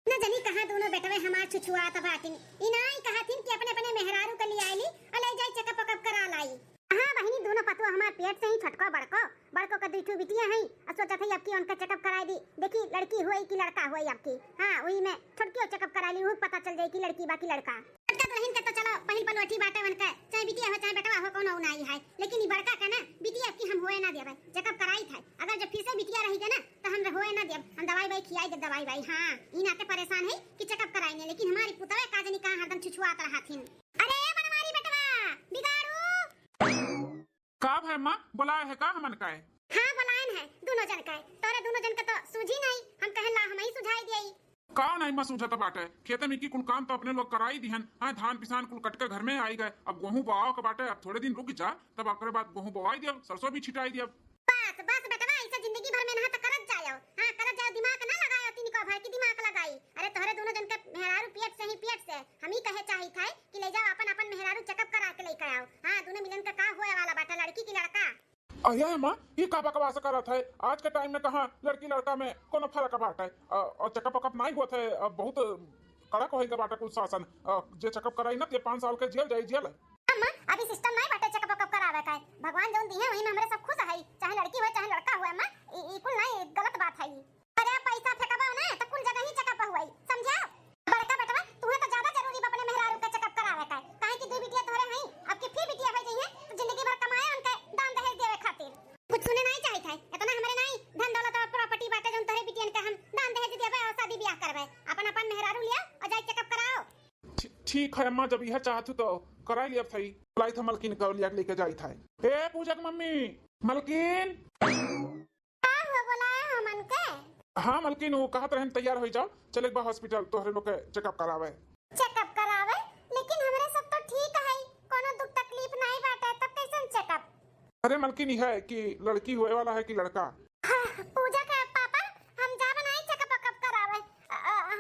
न जनी कहां दोनों बेटवे हमार छुछुआत बाटिन इनाई कहथिन कि अपने अपने मेहरारू के लिए आईली और ले जाई चेकअप अप करा लाई। हां बहिनी दोनों पतवा हमार पेट से ही छटको बड़को का दुठू बिटिया है और सोचत है आपकी उनका चेकअप कराई दी देखी लड़की होई कि लड़का होई आपकी। हां वही में छोटकी चेकअप करा ली वो पता चल जाए कि लड़की बाकी लड़का। छोटका दुल्हन के तो चलो पहिल पलवठी बाटे बनका चाहे बिटिया हो चाहे बेटवा हो कोनो नहीं है लेकिन ई बड़का का ना बिटिया की हम होए ना देबे चेकअप कराई था अगर जब फिर से बिटिया रही गए ना तो हम होए ना देब हम दवाई भाई खियाई दे दवाई भाई। हां ई नाते परेशान है कि चेकअप कराएंगे लेकिन हमारी पुतवे का जनी कहां हरदम छुछुआत रहथिन। अरे बनवारी बेटवा बिगाड़ू का है मां बुलाए है का हमन का है? हां बुलाएन है दोनों जन का तोरे दोनों जन का तो सूझी नहीं हम कहला हम ही सुझाई देई। का नहीं मैं सूझत बाटे खेते में की कुल काम तो अपने लोग कराई दिहन। हां धान पिसान कुल कट के घर में आई गए अब गेहूं बोआओ के बाटे अब थोड़े दिन रुक जा तब ओकरे बाद गेहूं बोआई दियो सरसों भी छिटाई दियो। बस बस बेटवा ऐसा जिंदगी भर मेहनत करत जायो। हां करत जाओ दिमाग ना लगायो तीन को भाई की दिमाग लगाई। अरे तोहरे दोनों जन के मेहरारू पेट से हम ही कहे चाही था कि ले जाओ अपन अपन मेहरारू चेकअप करा के लेके आओ। हां दोनों मिलन का का होए वाला बाटा लड़की की लड़का। अया मां ये का बकवास करत है आज के टाइम में कहां लड़की लड़का में कोनो फर्क बाटे और चेकअप अप नहीं होत है बहुत कड़क होई के बाटे कुल शासन जे चेकअप कराई ना ते 5 साल के जेल जाई जेल। अम्मा अभी सिस्टम नहीं बाटे चेकअप अप करावे का भगवान जोन दी है वही में हमरे सब खुश है चाहे लड़की हो चाहे लड़का हो। अम्मा ई कुल नहीं गलत बात है। अरे पैसा फेंकबा ना तो कुल जगह ही चेकअप हुई समझा। बड़का बेटवा तुम्हें तो ज्यादा जरूरी बा अपने मेहरारू का चेकअप करावे का काहे कि दो बिटिया तोरे हैं अब की फिर बिटिया हो गई है तो जिंदगी भर कमाए उनके दान दहेज देवे खातिर कुछ सुने नहीं चाहिए था इतना हमरे नहीं धन दौलत और प्रॉपर्टी बाटे जोन तोरे बिटियन के हम दान दहेज देवे और शादी ब्याह करवे अपन अपन मेहरारू लिया और जाई चेकअप कराओ। ठीक है अम्मा जब यह चाहत तो कराई लिया थई लाई था मलकिन का लिया लेके जाई था। ए पूजा की मम्मी मलकिन का हो बोलाए हमन के। हां मलकिन वो कहत रहन तैयार हो जाओ चले बा हॉस्पिटल तोहरे लोग के चेकअप करावे। चेकअप करावे लेकिन हमरे सब तो ठीक है कोनो दुख तकलीफ नहीं बाटे तब कैसन चेकअप। अरे मलकिन है कि लड़की होए वाला है कि लड़का। पूजा के पापा हम जा बनाई चेकअप अप करावे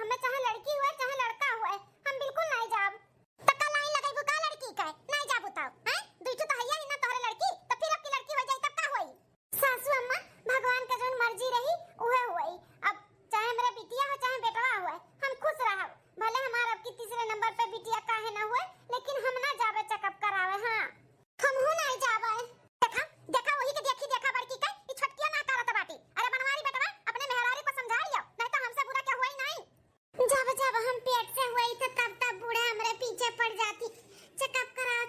हमें चाहे लड़की हुए चाहे लड़का हुए हम बिल्कुल नहीं जाब। तका लाइन लगाइबो का लड़की का नहीं जाब बताओ हैं दुइठो तो हैया ही ना तोहरे लड़की तो फिर आपकी लड़की हो जाई तब का होई। सासू अम्मा भगवान का जोन मर्जी रही उहे होई अब चाहे मेरा बिटिया हो चाहे बेटवा हुए हम खुश रहब भले हमार अब की तीसरे नंबर पे बिटिया काहे ना हुए लेकिन हम ना जाबे चेकअप करावे। हां हम हो नहीं जाबे देखा देखा वही के देखा बड़की का ई छटकिया ना करत बाटी। अरे बनवारी बेटवा अपने मेहरारू को समझा लियो नहीं तो हमसे बुरा क्या हुआ ही नहीं। जब हम पेट से हुई तो तब बूढ़ा हमरे पीछे पड़ जाती चेकअप कराओ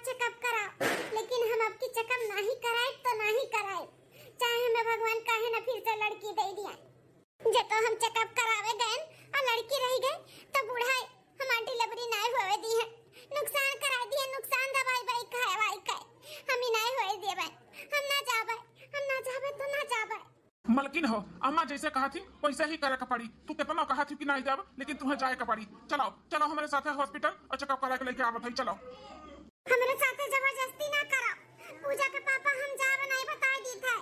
लेकिन हम अब की चेकअप नहीं कराए तो नहीं कराए चाहे हमें भगवान काहे ना फिर से लड़की दे दिया जे तो हम चेकअप करावे गए और लड़की रह गई तो बूढ़ा हमारी डिलीवरी नहीं होवे दी है नुकसान करा दिए नुकसान दवाई भाई खाए हम ही नहीं होए देबे हम ना जाबे तो ना जाबे। मलकिन हो अम्मा जैसे कहा थी वैसे ही करे का पड़ी तू कितना कहा थी कि नहीं जाब लेकिन तुम्हें जाए का पड़ी। चलो हमारे साथ हॉस्पिटल और चेकअप करा के लेके आवत है चलो। हमरे साथे जबरदस्ती ना करो पूजा के पापा हम जाबे नहीं बता दी थे।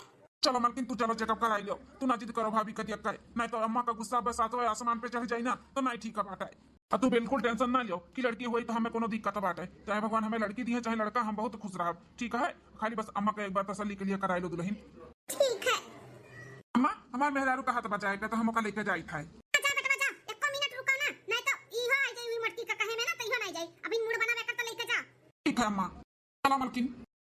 चलो मलकिन तू चलो चेकअप कराई लो तू ना जिद करो भाभी का दिया करे नहीं तो अम्मा का गुस्सा बस सातवें आसमान पे चढ़ जाए ना तो नहीं ठीक बात है। अब तू बिल्कुल टेंशन ना लो कि लड़की हुई तो हमें कोनो दिक्कत बात है चाहे भगवान हमें लड़की दी है चाहे लड़का हम बहुत खुश रहा ठीक है खाली बस अम्मा का एक बार तसल्ली के लिए कराई लो दुल्हन। ठीक है अम्मा हमारे मेहरारू का हाथ बचाएगा तो हम ओका लेके जाई था। जा बेटा जा एक मिनट रुको ना नहीं तो इहो आ जाई मटकी का कहे में ना तो इहो नहीं जाई अभी मूड बनावे कर तो लेके जा। ठीक है अम्मा चलो मलकिन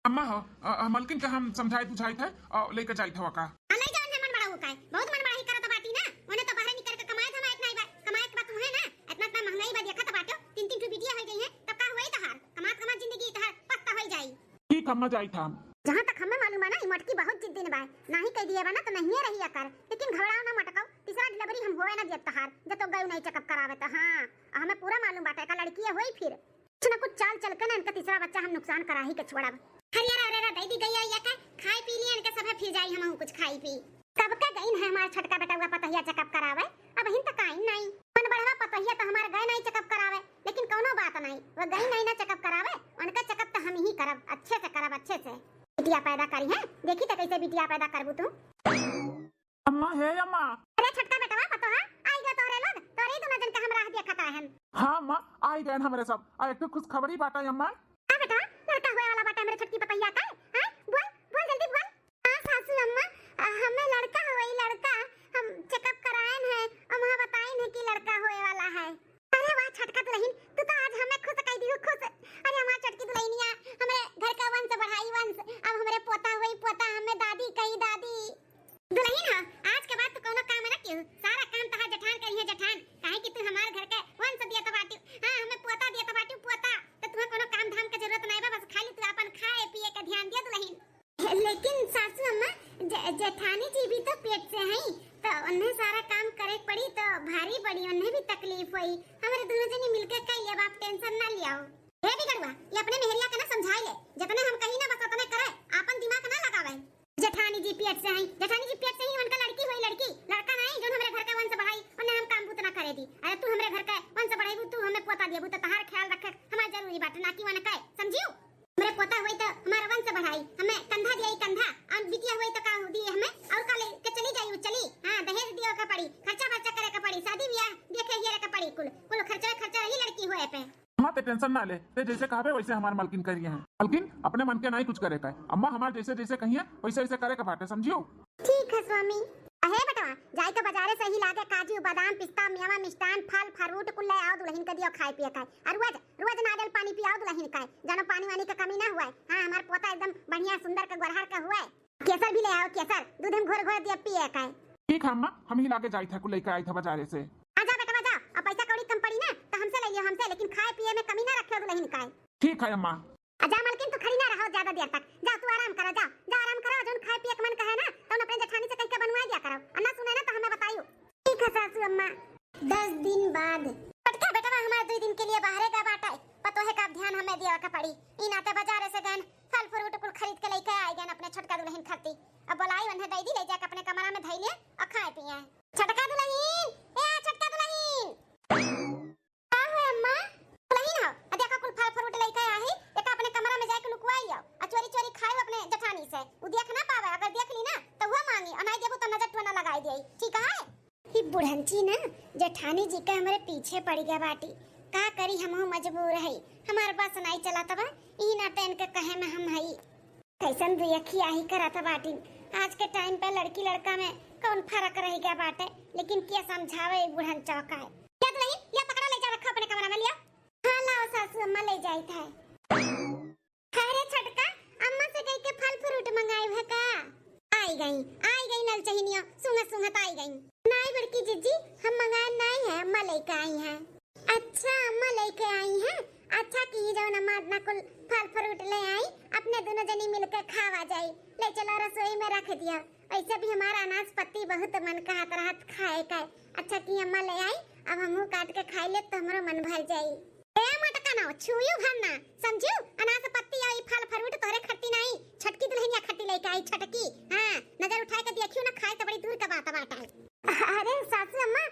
अम्मा हो मलकिन का हम समझाई बुझाई थे और लेके जाई था का नहीं जान है मन बड़ा हो का बहुत मन बड़ा ही करत बाटी ना ओने तो बाहर निकल के कमाए था इतना ही कमाए के बात है ना इतना महंगाई बा देखा तो बाटो तीन तीन बिटिया हो गई है तब का होई तहार कमा जिंदगी तहार पक्का हो जाई। ठीक अम्मा जाई था जहां तक हमें मालूम है ना ई मटकी बहुत जिद्दी बा नहीं कह दिए बा ना तो नहीं रही कर लेकिन घबराओ ना मटकाओ तीसरा डिलीवरी हम होए ना देत तहार जब तो गई नहीं चेकअप करावे तो। हां हमें पूरा मालूम बाटे का लड़की होई फिर कुछ ना कुछ चाल चल के ना इनका तीसरा बच्चा हम नुकसान करा ही के छोड़ब। हरियारा रे दई दी गई या का खाई पी लिए इनके सब फिर जाई हम कुछ खाई पी कब का गई है हमार छटका बेटा हुआ पतहिया चेकअप करावे अब हिन तक आई नहीं मन बढ़वा पतहिया तो हमार गए नहीं चेकअप करावे लेकिन कोनो बात नहीं वो गई नहीं ना चेकअप करावे उनका चेकअप तो हम ही करब अच्छे से करब अच्छे से बिटिया पैदा करी है देखी तो कैसे बिटिया पैदा करबू तू। अम्मा है अम्मा अरे छटका बेटा पतो है आई गयो तोरे लोग तोरे दोनों जन का हम राह देखत रहन। हां अम्मा आई गए हमारे सब आ एक कुछ खबरी बात है अम्मा। हां बेटा लड़का होए वाला बात है मेरे छटकी पतहिया का हां बोल जल्दी बोल। हां सासू अम्मा हमें लड़का होई लड़का हम चेकअप कराएन है और वहाँ बताई नहीं कि लड़का होए वाला है। अरे वाह छटका दुल्हन, तू तो आज हमें खुश कर दी, खुश। अरे हमारी छटकी दुल्हनिया हमारे घर का वंश बढ़ाई वंश, अब हमारे पोता हुई पोता, हमें दादी कही दादी। दुल्हन हो, आज के बाद तू कोनो काम ना क्यों, सारा काम तहार जठान करी है जठान, काहे कि तू हमारे घर के वंश दिया तो बाटी, हां हमें पोता दिया तो बाटी पोता, तो तुम्हें कोनो काम धाम के जरूरत नहीं बा, बस खाली तू अपन खाए पिए का ध्यान दिया दुल्हन। लेकिन सासू अम्मा जेठानी जी भी तो पेट से हैं, तो उन्हें सारा काम करे पड़ी तो भारी पड़ी, उन्हें भी तकलीफ हुई, हमारे दोनों जने मिलकर कह लिया, आप टेंशन ना लियाओ। हे बिगड़वा, ये अपने मेहरिया के ना समझाई ले, जितने हम कहीं ना बस उतने करे, आपन दिमाग ना लगावे। जेठानी जी पेट से हैं, जेठानी जी पेट से ही उनका लड़की हुई, लड़की लड़का नहीं जो हमारे घर का वंश बढ़ाई, उन्हें हम काम बूत ना करे दी। अरे तू हमारे घर का वंश बढ़ाई, तू हमें पोता दिए, तो तहार ख्याल रखे हमारा जरूरी बात ना कि वन कहे, समझियो। हमारे पोता हुई तो हमारा वंश बढ़ाई, हमें कंधा दिया कंधा, और बिटिया हुई तो का दी हमें, और का ले के चली जाई चली, हां दहेज दियो का पड़ी, खर्चा खर्चा करे का पड़ी, शादी ब्याह देखे ये का पड़ी, कुल कुल खर्चा ही लड़की हुए पे। अम्मा ते टेंशन ना ले, ते जैसे कहावे वैसे हमारे मालकिन करिए हैं, मालकिन अपने मन के नहीं कुछ करे का, अम्मा हमारे जैसे जैसे कहिए वैसे वैसे करे का बाटे, समझियो। ठीक है स्वामी। अहे बेटा जाई तो बाजारे से ही लाके काजू बादाम पिस्ता मेवा मिष्ठान फल फ्रूट कुल ले आओ, दुल्हन के दियो खाए पिए का, और रोज रोज नारियल पानी पियाओ दुल्हन का, जानो पानी वानी का कमी ना हुआ। हां हमार पोता एकदम बढ़िया सुंदर का गोरहार का हुआ, केसर भी ले आओ, केसर दूध हम घोर घोर दिया पिए का। ठीक है अम्मा, हम ही लाके जाई था कुल लेके आई था बाजारे से। आजा बेटा जा, अब पैसा कौड़ी कम पड़ी ना तो हमसे ले लियो हमसे, लेकिन खाए पिए में कमी ना रखियो दुल्हन का। ठीक है अम्मा। आजा मालकिन तू खड़ी ना रहो ज्यादा देर तक, जा तू आराम करो, जा जा आराम करो, जोन खाए पिए के मन कहे ना तो अपने जेठानी से कह के बनवा दिया करो, अन्ना सुने ना तो हमें बताइयो। ठीक है सासू अम्मा। 10 दिन बाद पटका बेटा हमारे 2 दिन के लिए बाहर का बाटा है, पतोहे का ध्यान हमें दिया का पड़ी, इन आते बाजार से गन फल फ्रूट कुल खरीद के लेके आई गन अपने छोटका दुल्हन खाती, अब बोलाई उन्हें दे दी, ले जाके अपने कमरा में धई ले और खाए पिए। छोटका दुल्हन ए छोटका दुल्हन का है अम्मा, दुल्हन हो आ देखो कुल फल फ्रूट लेके आई, एक अपने कमरा में जाके लुकवाई आओ, आ चोरी चोरी खाओ अपने जेठानी से, वो देख ना पावे, अगर देख ली ना तो वो मांगी, और नहीं देबो तो नजर टोना लगाई देई, ठीक है। ही बुढ़ंची ना जेठानी जी के हमारे पीछे पड़ गया बाटी, का करी हम मजबूर है, हमारे पास नहीं चला तबा ई ना तेन के कहे में हम हई कैसन दुयखी आही करा था बाटी। आज के टाइम पे लड़की लड़का में कौन फर्क रह गया बाटे, लेकिन क्या समझावे एक बुढ़न चौका है। क्या तो नहीं लिया पकड़ा ले जा रखा अपने कमरा में लिया, हां लाओ सासू अम्मा ले जाई था। अरे छटका अम्मा से कह के फल फ्रूट मंगाई है का, आई गई नल चहिनिया सुंगत सुंगत आई गई। नहीं बड़की जीजी हम मंगाए नहीं है, अम्मा लेके आई हैं। अच्छा अम्मा लेके आई हैं, अच्छा की जाओ ना मातना कुल फल फ्रूट ले आई, अपने दोनों जनी मिलकर खावा जाए, ले चलो रसोई में रख दिया, ऐसे भी हमारा अनाज पत्ती बहुत मन का हाथ रात खाए का, अच्छा की अम्मा ले आई, अब हमहू काट के खाई ले तो हमारा मन भर जाई। ए मटका ना छुयू भरना, समझू अनाज पत्ती और फल फ्रूट तोरे खट्टी नहीं, छटकी दुल्हनिया खट्टी लेके आई छटकी, हां नजर उठा के देखियो ना, खाए तो बड़ी दूर का बात बाटा है। अरे सासू अम्मा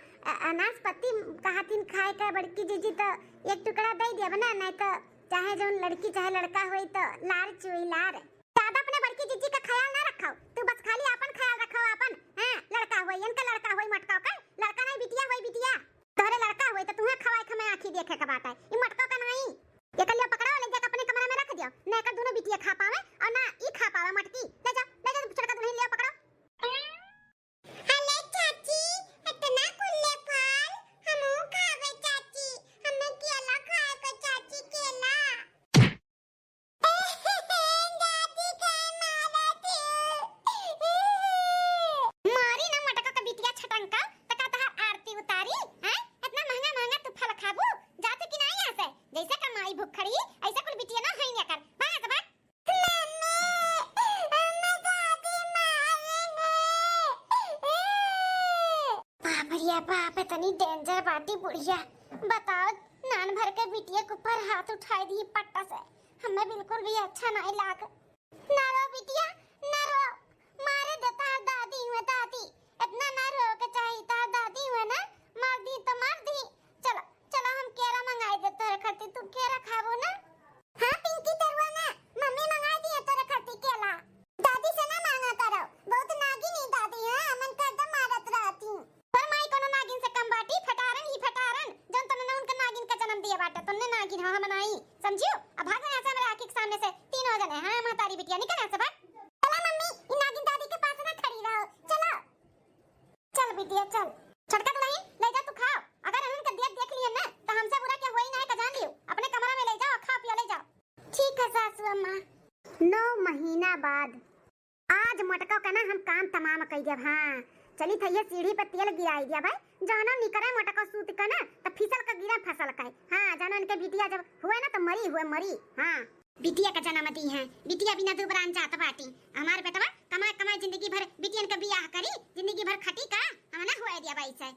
अनाज पत्ती कहातिन खाए का बड़की जीजी तो एक टुकड़ा दे दिया बना, नहीं तो चाहे जो लड़की चाहे लड़का होई तो लार चुई लार, ज्यादा अपने बड़की जीजी का ख्याल ना रखो, तू बस खाली अपन ख्याल रखो अपन, हां लड़का होई इनका लड़का होई मटका का लड़का नहीं बिटिया होई बिटिया, तोरे लड़का होई तो तुम्हें खवाए खमे आंखी देखे का बात है, ई मटका का नहीं, ये कलिया पकड़ो ले जाके अपने कमरे में रख दियो, ना का दोनों बिटिया खा पावे और ना ई खा पावे मटकी, ले जा छोटका दुल्हन ले पकड़ो। बाप इतनी डेंजर बाटी बुढ़िया, बताओ नान भर के बिटिया के ऊपर हाथ उठाई दी पट्टा से, हमें बिल्कुल भी अच्छा नहीं लाग। ना रो बिटिया ना रो, मारे देता है दादी हुए दादी, इतना ना रो के चाहिए दादी हुए ना, मार दी तो मार दी, चलो चलो हम केरा मंगाई दे तोरे खातिर, तू केरा खाबो ना। हां पिंकी तरुआ ना मम्मी मंगाई दी तोरे खातिर केला, दादी से ना मांगा करो, बहुत नागिनी दादी है, हमन का एकदम मारत रहती, पर माई कोनो नागिन से कम बाटी, फटारन ही फटारन, जन तने ना उनका नागिन का जन्म दिया बाटे, तन्ने नागिन हम नहीं, समझियो। अब भाग यहां से मेरे आंख के सामने से, तीनों जने हां महतारी बिटिया निकल यहां से भाग। चला मम्मी इन नागिन दादी के पास ना खड़ी रहो, चलो चल बिटिया चल, छोटका दुल्हन महीना बाद आज मोटका का ना हम काम तमाम कई देब। हां चली थैया सीढ़ी पर तेल गिराई दिया भाई जानो निकरे मोटका सूत का ना त फिसल का गिरा फसल का। हां जानो इनके बिटिया जब हुए ना तो मरी। हां बिटिया का जन्म दी है बिटिया बिना दुबरान जात बाटी हमार बेटवा कमाए कमाए जिंदगी भर बिटियन का बियाह करी जिंदगी भर खटी का हम ना हुए दिया भाई से।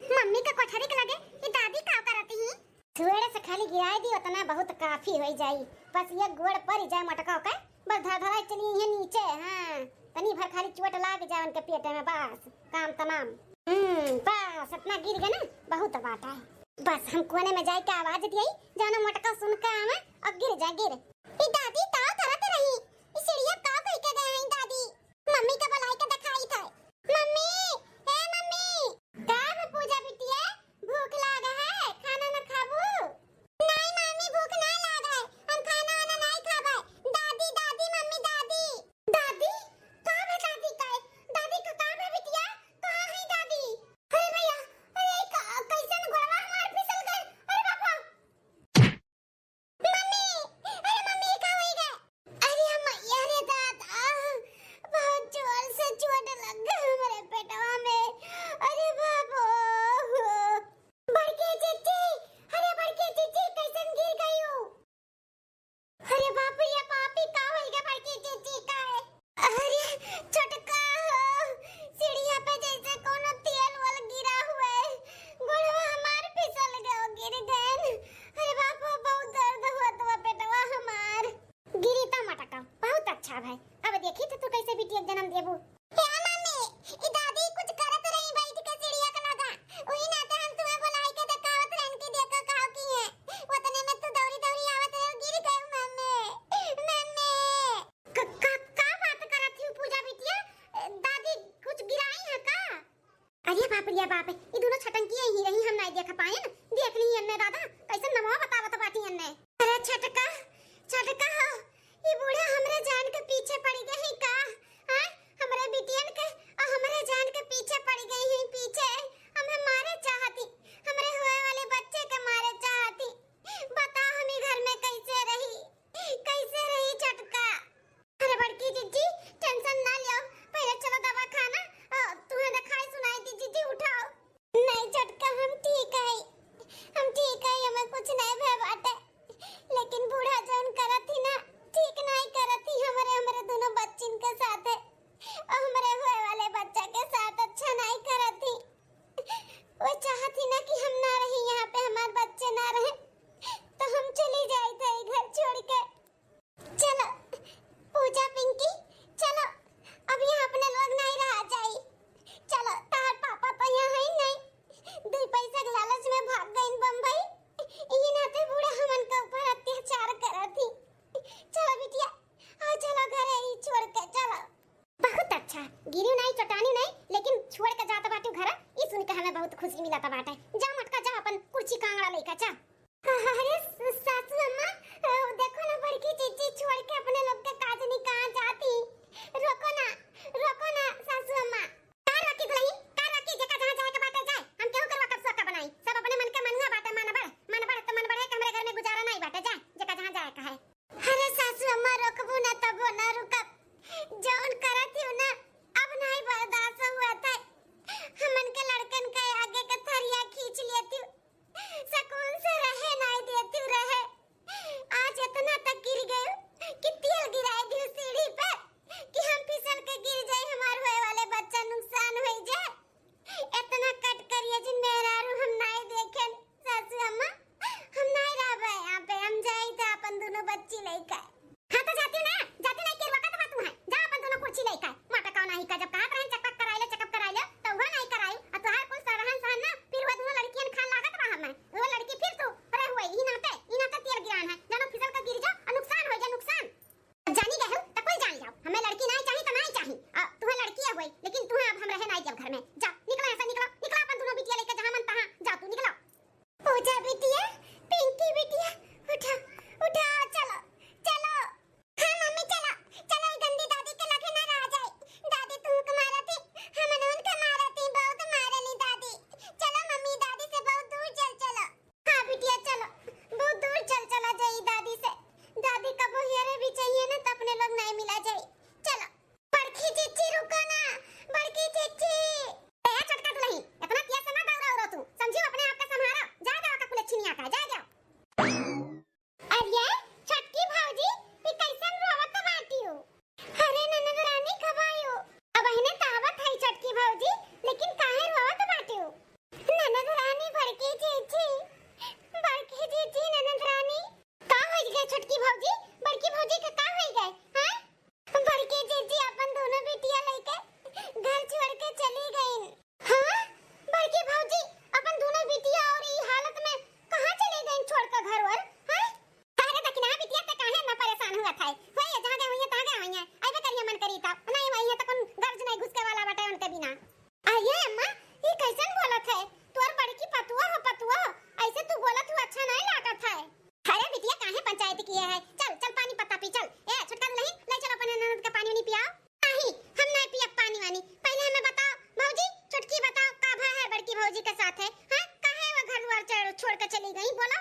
मम्मी का कोठरी के लगे ये दादी का करती ही थोड़े से खाली गिराई दी उतना बहुत काफी हो जाई बस ये गोड़ पर जाए मोटका का बस धरा चली है नीचे। हां तनी भर खाली चोट लाग जाए उनके पेट में बस काम तमाम। बस इतना गिर गए ना बहुत बात है। बस हम कोने में जाए के आवाज दिई जानो मोटका सुन के आवे और गिर जा गिर। ई दादी ताव धरत रही ई सीढ़िया का कह के गए हैं दादी मम्मी का बुलाई के दिखाई था। मम्मी ए मम्मी का है पूजा बिटिया भूख लाग है खाना न खाबू। नहीं मम्मी भूख ना लाग है हम खाना वाना नहीं खाबे। दादी दादी मम्मी दादी दादी का है दादी का है बिटिया कहां है दादी। अरे भैया अरे कैसन गोड़वा हमार फिसल गए। अरे बाबा मम्मी का होई गए। अरे मैया रे दादा बहुत जोर से चोट लग गई हमारे पेटवा में। अरे बाबा बड़के चीची अरे बड़के चीची कैसन गिर गई हो। अरे बाप रे पापी का होई गए बड़के चीची का है। अरे छोटका सीढ़िया पे जैसे कोनो तेल वाल गिरा हुआ है गोड़वा हमार फिसल गए गिर गए। अरे बाप बहुत दर्द हुआ तो पेटवा हमार गिरी तो मटका बहुत अच्छा भाई। अब देखी तो तू कैसे बिटिया जन्म देबू। क्या मम्मी ई दादी कुछ करत रही बैठ के सीढ़िया का लगा ओही ना तो हम तुम्हें बुलाई के दिखावत रहन की देखो का की है उतने में तू दौड़ी दौड़ी आवत रहे गिर गई मम्मी का बात करत थी पूजा बिटिया दादी कुछ गिराई है का। अरे बाप रे बाप ये दोनों छटंकी ही रही हम नहीं देख पाए न देख ली अन्ने दादा कैसे नमवा बतावत बाटी अन्ने। अरे छटका ये बूढ़ा हमरे जान के पीछे पड़ गए हैं का। हां हमरे बिटियन के और हमरे जान के पीछे पड़ गई हैं पीछे हमें मारे चाहती हमरे होए वाले बच्चे के मारे चाहती। बता हम घर में कैसे रही छटका। अरे बड़की जीजी टेंशन ना लियो पहले चलो दवा खाना तुम्हें दिखाई सुनाई दी जीजी उठाओ। नहीं छटका हम ठीक है हमें कुछ नहीं भय बाटे लेकिन बूढ़ा जौन करत ही ना ठीक नहीं करत ही हमरे दोनों बच्चिन के साथ है और हमरे होए वाले बच्चा के साथ अच्छा नहीं करत ही। वो चाहती ना कि हम ना रही यहाँ पे हमारे बच्चे ना रहे तो हम चली जाए थे घर छोड़ के। चलो पूजा पिंकी चलो अब यहाँ अपने लोग नहीं रहा जाए। चलो तार पापा तो यहाँ है नहीं 2 पैसा के लालच में भाग गए बम्बई ये नाते बूढ़ा हमन के ऊपर अत्याचार करत ही। चलो बिटिया आओ चलो घरे ही छोड़ के चलो। बहुत अच्छा गिरी नहीं चटानी नहीं लेकिन छोड़ के जाता बाटू घर ई सुन के हमें बहुत खुशी मिलता बाटे। जा मटका जा अपन कुर्सी कांगड़ा लेके जा। अरे सासू अम्मा देखो ना बड़की चीची छोड़ के अपने लोग के काजनी कहां जाती। रोको ना सासू अम्मा का रोकी गई का रोकी जका जहां जाए के बाटे जाए हम केहू करवा कब सोका बनाई सब अपने मन के मनवा बाटे मन बढ़ तो मन बढ़े हमरे घर में गुजारा नहीं बाटे जा जका जहां जाए का है। अरे सासू अम्मा रोकबू ना तब ना रुकब जौन करत हूं ना अब नहीं बर्दाश्त हुआ था हमन के लड़कन के आगे के थरिया खींच लेती सकून से जी, बड़की जीजी ननद रानी का हो गए छोटकी भौजी, बड़की भौजी का हो गए हैं? बड़की जीजी अपन दोनों बिटिया लेके घर छोड़ के चली गई। हाँ बड़की भौजी अपन दोनों बिटिया और ई हालत में कहां चली गई छोड़ के घर वर? हैं काहे तक ना बिटिया ते काहे ना परेशान हुआ था? होय जहां गए हुई तहां गए हुई आइबे करिए मन करी तब नहीं वही त कौन गर्ज नहीं घुस के वाला बटे उनके बिना। आइए अम्मा ये कैसन बोलत है? तोर बड़की पतुआ ऐसे तू बोलत हु अच्छा नहीं लागत है। अरे बिटिया काहे पंचायत किए है? चल चल पानी पत्ता पी चल। ए छोटका नहीं ले चल अपने ननद का पानी नहीं पियाओ। नहीं हम नहीं पिया पानी वानी। पहले हमें बताओ भौजी, छोटकी बताओ का भा है बड़की भौजी के साथ है? हां काहे वो घर द्वार छोड़ के चली गई बोलो।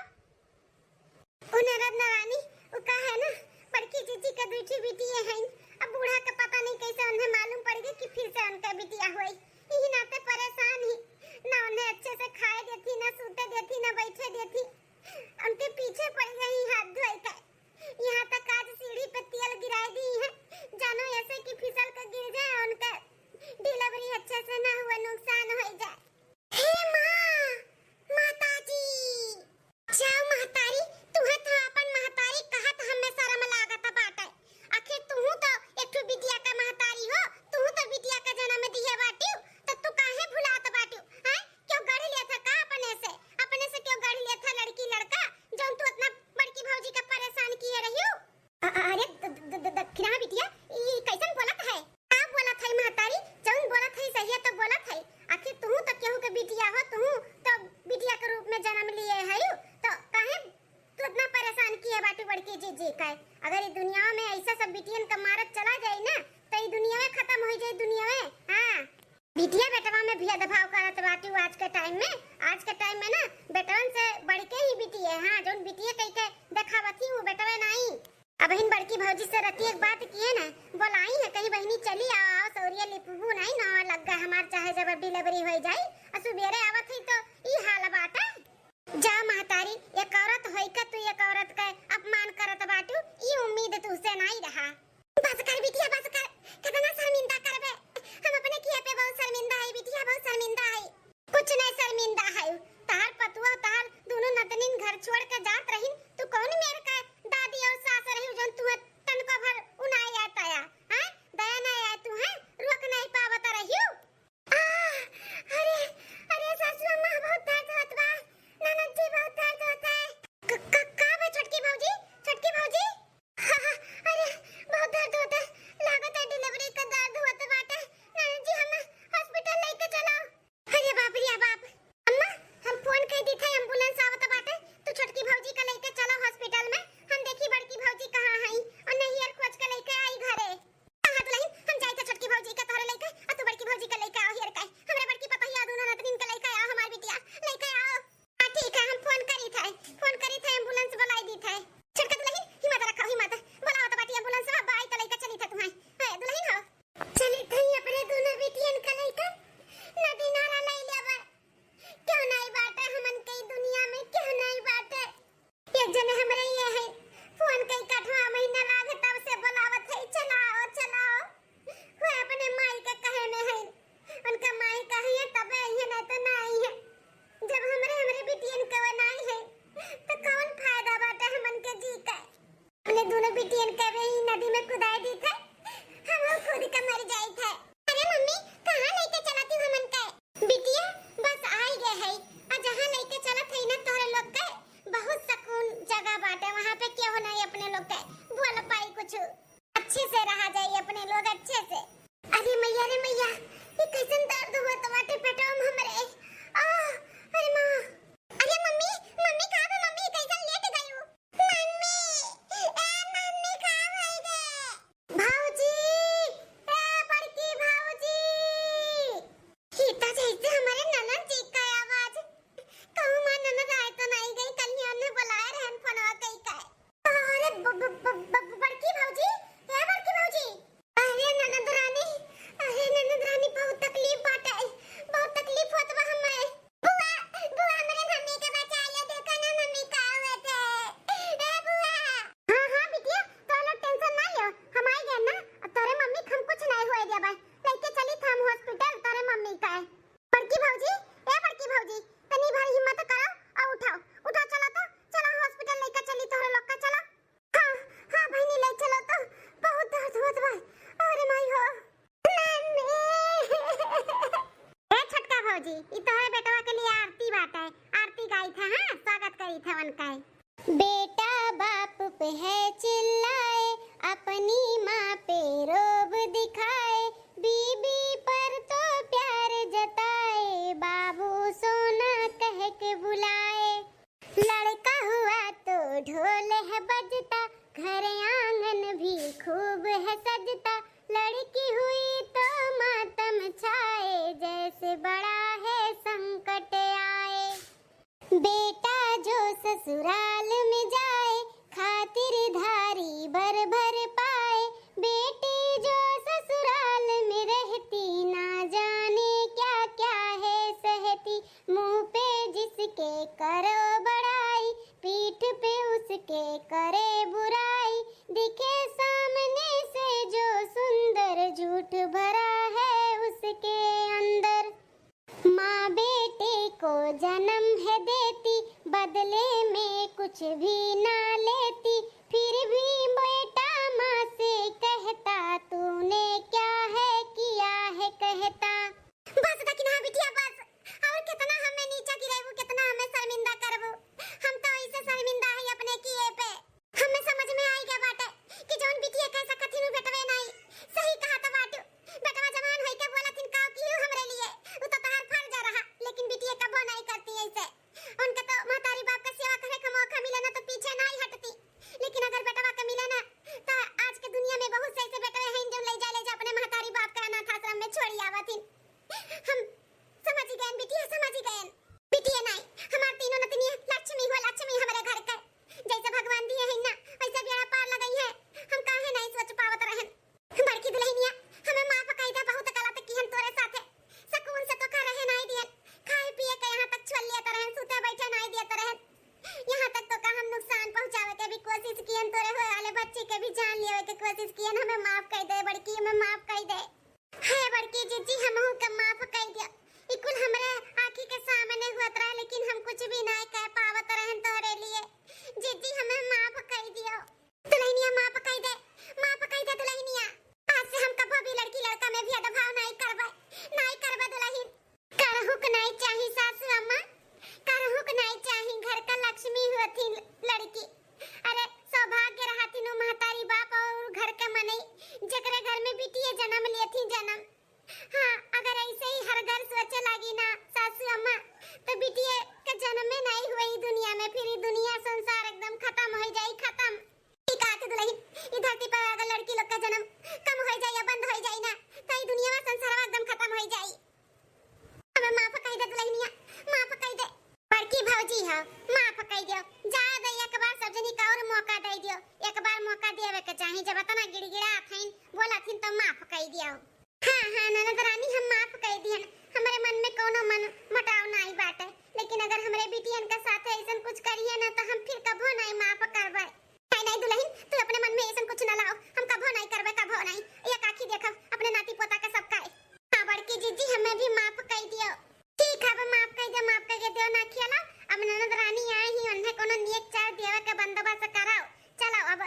ओ ननद रानी वो का है ना बड़की जीजी का दूसरी बिटिया है। अब बूढ़ा का पता नहीं कैसे उन्हें मालूम पड़ गई कि फिर से उनका बिटिया हुई। यही नाते परेशान ही ना उन्हें अच्छे से खाए देती ना सूते देती ना बैठे देती। उनके पीछे पड़ गई हाथ धोए का। यहाँ तक आज सीढ़ी पे तेल गिराई दी है जानो ऐसे कि फिसल कर गिर जाए उनका डिलीवरी अच्छे से ना हुआ नुकसान हो जाए। हे माँ माताजी जाओ महतारी तुहे तो अपन महतारी कहत हमें शर्म लागत बाटे। आखिर तू तो एक बिटिया का महतारी हो, तू तो बिटिया का जन्म दिए बाटी तो तू काहे भुलात बाटी? हैं क्यों गाड़ी लिया था का अपने से क्यों गाड़ी लिया था लड़की लड़का जो तू इतना बड़की भौजी का परेशान किए रही हो? अरे दक्षिणा बिटिया ये कैसन बोलत है? का बोलत है महतारी? जौन बोलत है सही है तो बोलत है। आखिर तू तो केहू के बिटिया हो, तू तो बिटिया के रूप में जन्म लिए है तो काहे तू इतना परेशान किए बाटी बड़की जीजी का? अगर ये दुनिया में ऐसा सब बिटियन का मारत चला जाए ना तो ये दुनिया में खत्म हो जाए दुनिया में। हां बिटिया बेटवा में भेदभाव करत बाटी आज के टाइम में ना बेटवन से बढ़ के ही बिटिया। हां जोन बिटिया कह के देखावती वो बेटवा नहीं। अब बहन बड़की भौजी से रती एक बात किए ना बोलाई है कहीं बहनी चली आओ सौरिया लिपबू नहीं ना लग गया हमार चाहे जब डिलीवरी हो जाए सुबेरे आवत ही तो ई हाल बाटा। जा महतारी एक औरत होई का तू एक औरत का अपमान करत बाटू ई उम्मीद तुझसे नहीं रहा। बस कर बिटिया बस कर कितना शर्मिंदा करबे? हम अपने किए पे बहुत शर्मिंदा है बिटिया, बहुत शर्मिंदा है। कुछ नहीं शर्मिंदा है तार पतुआ तार दोनों नतनीन घर छोड़ के जात रही तू कौन मेरे का दादी और सास रही जो तू तन को भर उनाई आता है? हैं दया नहीं आए तू है रोक नहीं पावत रही हो। अरे अरे सासू अम्मा बहुत दर्द होत बा, ननद जी बहुत दर्द होता है। का बे छोटकी भौजी अरे बहुत दर्द होता है लागत है डिलीवरी का दर्द होता बाटे। ननद जी हमें हॉस्पिटल लेके चलो। अरे बाप रे बाप अम्मा हम फोन कर दी था एम्बुलेंस आवत बाटे तू छोटकी भौजी करी थवन काय। बेटा बाप पे है चिल्लाए, अपनी माँ पे रोब दिखाए, बीबी पर तो प्यार जताए, बाबू सोना कह के बुलाए। लड़का हुआ तो ढोल है बजता, घर आंगन भी खूब है सजता, लड़की हुई तो मातम छाए, जैसे बड़ा है संकट आए। बेटा जो ससुराल में जाए, खातिरदारी भर भर पाए, बेटी जो ससुराल में रहती, ना जाने क्या क्या है सहती, मुंह पे जिसके करो बड़ाई, पीठ पे उसके करे बुराई, दिखे सामने से जो सुंदर, झूठ भरा है उसके अंदर। माँ बेटे को जन्म है देती, बदले में कुछ भी ना लेती, फिर भी बेटा माँ से कहता, तूने क्या है किया है कहता। बस तक ना बिटिया बस, और कितना हमें नीचा गिराबू, कितना हमें शर्मिंदा करबू। हम तो ऐसे शर्मिंदा है अपने किए पे। हमें समझ में आई गया बाटे कि जौन बिटिया कैसा कथिन बेटवे नहीं सही कहा तो बाटू। बेटवा जवान होई के बोला थिन काऊ की हमरे लिए, उ तो तहार फर्ज रहा, लेकिन बिटिया कबो नहीं करती ऐसे। उनका तो महतारी बाप का सेवा करे का मौका मिले ना तो पीछे नहीं हटती, लेकिन अगर बेटवा का मिले ना तो आज के दुनिया में बहुत से ऐसे बेटवे हैं जो ले जा अपने महतारी बाप का अनाथ आश्रम में छोड़ी आवथिन। हम समझ गए बिटिया, समझ गए। बिटिया नहीं, हमार तीनों नतनी लक्ष्मी हो, लक्ष्मी हमारे घर का जैसे भगवान दिए हैं ना वैसे बेड़ा पार लगाई है। हम काहे नहीं सोच पावत रहन। बड़की दुल्हनिया हमें माफ कह दे, बहुत गलत की हम तोरे साथे, सुकून से तो खा रहे नहीं दिए, खाए पिए के यहाँ तक छोड़ लिया रहन, सूते बैठे नहीं दिए रहन, यहाँ तक तो का हम नुकसान पहुँचावे के भी कोशिश कियन, तोरे होए वाले बच्चे के भी जान लेवे के कोशिश कियन। हमें माफ कह दे बड़की, हमें माफ कह दे। हे बड़की जीजी हमहू के माफ कह दे। इकुल हमरे आँखी के सामने हुआ रहा, लेकिन हम कुछ भी नहीं कह पावत रहन तोरे लिए। जीजी हमें माफ कह दियो। दुल्हनिया माफ कह दे, माफ कह दे दुल्हनिया। आज से हम कभी भी लड़की लड़का में भेदभाव नहीं करबे, नहीं करबे दुल्हन। करहुक नहीं चाही सासू अम्मा, करहुक नहीं चाही, घर का लक्ष्मी होती लड़की। अरे सौभाग्य रहती नु महतारी बाप और घर के मनई जकरे घर में बिटिया जन्म लेती जन्म। हाँ, अगर ऐसे ही हर घर सोचे लगी ना सासू अम्मा तो बिटिया का जन्म में नहीं हुई दुनिया में, फिर ये दुनिया संसार एकदम खत्म हो जाए, खत्म। ठीक है दुल्हन, इस धरती पर अगर लड़की लोग का जन्म कम हो जाए या बंद हो जाए ना तो ये दुनिया में संसार एकदम खत्म हो जाए। हमें माफ कह दे दुल्हनिया, माफ कह दे। बड़की भौजी हो, माफ कह दियो। जा दे एक बार सब जनी का और मौका दे दियो, एक बार मौका देवे के चाही। जब तना गिड़गिड़ा थीन बोला थीन तो माफ कह दियो। हाँ हाँ ननद रानी, हम माफ कह दियन। हमारे मन में कोनो मन मटाव नहीं बाटे, लेकिन अगर हमारे बिटियन का साथ ऐसा कुछ करिए ना तो हम फिर कभो नहीं माफ करबे। नहीं दुल्हन, तू अपने मन में ऐसा कुछ न लाओ, हम कभो नहीं करबे, कभो नहीं। एक आंखी देखो अपने नाती पोता का सब काय। हाँ बड़की जीजी हमें भी माफ कह दियो। ठीक है, अब माफ कह दे, माफ कह दियो ना खियाला। अब ननद रानी आई ही, उन्हें कोनो नियत चार देवे का बंदोबस्त कराओ। चलो अब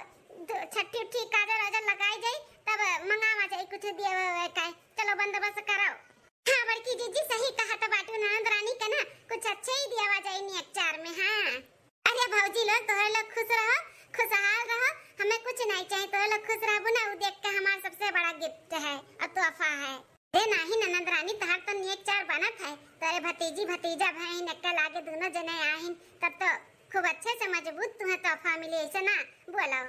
छठी उठी काजल वाजल लगाई जाए, तब मंगावा जाए कुछ देवे का। चलो बंदोबस्त कराओ। हाँ बड़की जीजी सही कहा तो बाटू, ननद रानी का ना कुछ अच्छे ही दिया जाए नियत चार में। हाँ अरे भौजी लोग, तोहर लोग खुश रहो, खुशहाल रहो, हमें कुछ नहीं चाहिए, तो लोग खुश रहो ना, वो देख के हमारा सबसे बड़ा गिफ्ट है और तोहफा है। दे नहीं ननद रानी, तहार तो नियत चार बनत है, तेरे भतीजी भतीजा भाई नक्का लागे दोनों जने आहिन, तब तो खूब अच्छे से मजबूत तुम्हें तोहफा मिले, ऐसा ना बोलो।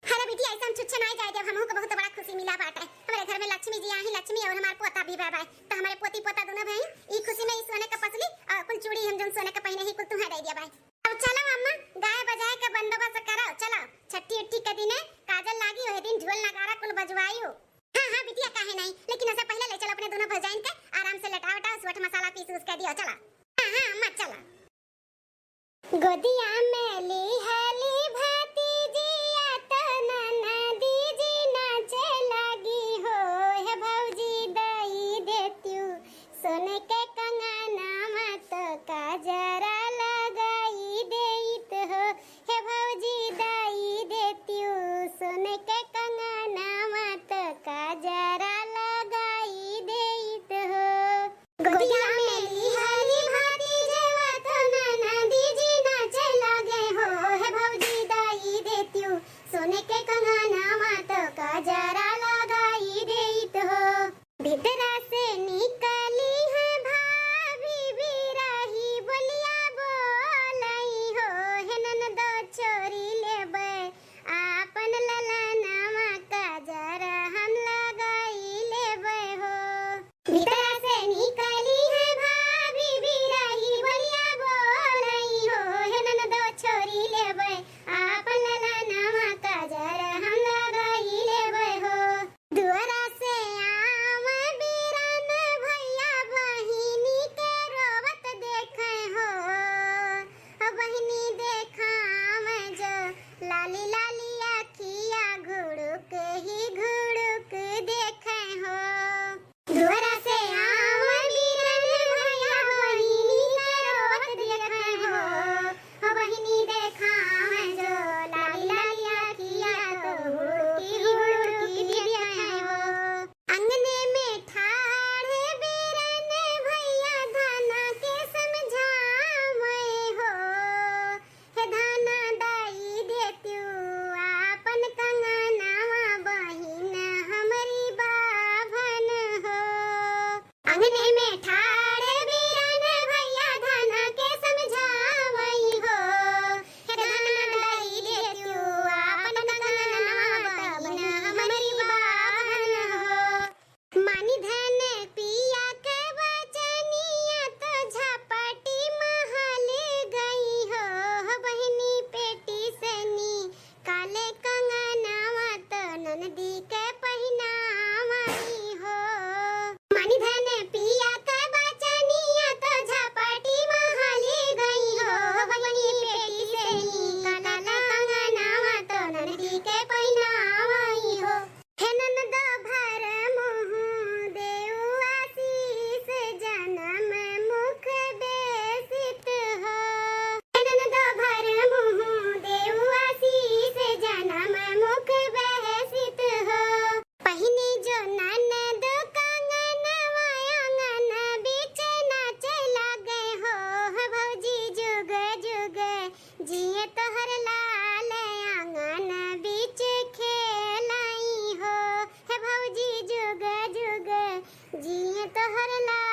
अरे बेटी ऐसा हम छुच्छे नहीं जाए, जब हमहू को बहुत बड़ा खुशी मिला बाटे। हमारे घर में लक्ष्मी जी आई, लक्ष्मी और हमारे पोता भी भाई, तो हमारे पोती पोता दोनों भाई ई खुशी में सोने का पसली और कुल चूड़ी हम जो सोने का पहने ही कुल तुम्हें दे दिया भाई। अब चलो अम्मा, गाय बजाए का बंदोबस्त करो। चलो छठी उठी के दिन काजल लागी, वही दिन ढोल नगारा कुल बजवाइयो। हाँ हाँ बिटिया काहे नहीं, लेकिन ऐसा पहले ले चलो अपने दोनों भजाइन के, आराम से लटा वटा सुवट मसाला पीस उसके दियो। चलो हाँ हाँ अम्मा चलो। गोदिया में ली हाली भतीजिया तो ननदी जी नाचे लगी हो, हे भौजी दई देत्यू सोने के कंगना मत काजरा लगाई देत हो, हे भौजी दई देत्यू सोने के कंगना मत काजरा लगाई देत हो। गोदिया में ली हाली भतीजिया तो ननदी जी नाचे लगी जिए तो हर ला